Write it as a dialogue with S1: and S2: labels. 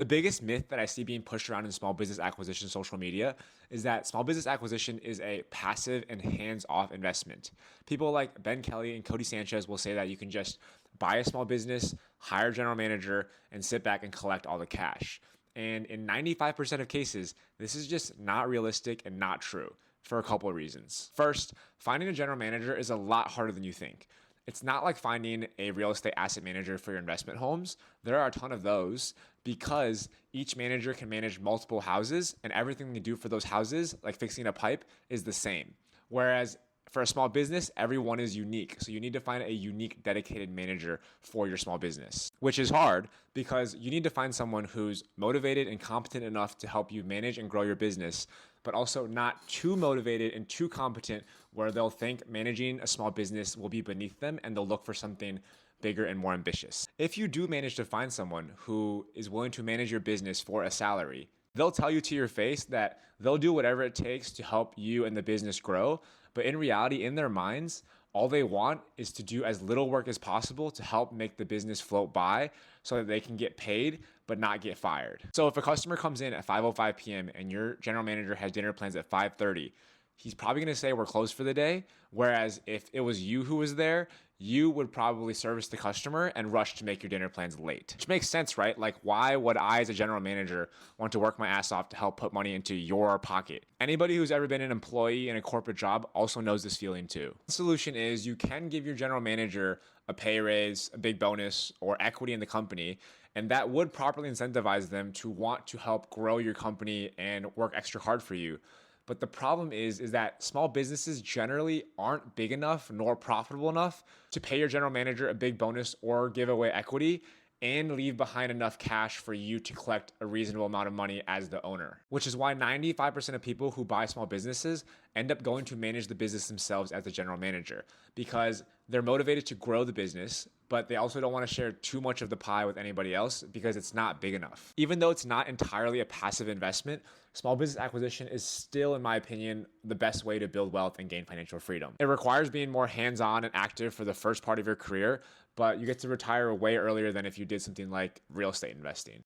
S1: The biggest myth that I see being pushed around in small business acquisition social media is that small business acquisition is a passive and hands-off investment. People like Ben Kelly and Cody Sanchez will say that you can just buy a small business, hire a general manager, and sit back and collect all the cash. And in 95% of cases, this is just not realistic and not true for a couple of reasons. First, finding a general manager is a lot harder than you think. It's not like finding a real estate asset manager for your investment homes. There are a ton of those because each manager can manage multiple houses and everything they do for those houses, like fixing a pipe, is the same. Whereas for a small business, everyone is unique. So you need to find a unique, dedicated manager for your small business, which is hard because you need to find someone who's motivated and competent enough to help you manage and grow your business, but also not too motivated and too competent where they'll think managing a small business will be beneath them and they'll look for something bigger and more ambitious. If you do manage to find someone who is willing to manage your business for a salary, they'll tell you to your face that they'll do whatever it takes to help you and the business grow. But in reality, in their minds, all they want is to do as little work as possible to help make the business float by so that they can get paid but not get fired. So if a customer comes in at 5:05 p.m. and your general manager has dinner plans at 5:30, he's probably going to say we're closed for the day. Whereas if it was you who was there, you would probably service the customer and rush to make your dinner plans late. Which makes sense, right? Like, why would I, as a general manager, want to work my ass off to help put money into your pocket? Anybody who's ever been an employee in a corporate job also knows this feeling too. The solution is you can give your general manager a pay raise, a big bonus, or equity in the company, and that would properly incentivize them to want to help grow your company and work extra hard for you. But the problem is that small businesses generally aren't big enough nor profitable enough to pay your general manager a big bonus or give away equity and leave behind enough cash for you to collect a reasonable amount of money as the owner. Which is why 95% of people who buy small businesses end up going to manage the business themselves as the general manager because they're motivated to grow the business, but they also don't want to share too much of the pie with anybody else because it's not big enough. Even though it's not entirely a passive investment, small business acquisition is still, in my opinion, the best way to build wealth and gain financial freedom. It requires being more hands-on and active for the first part of your career, but you get to retire way earlier than if you did something like real estate investing.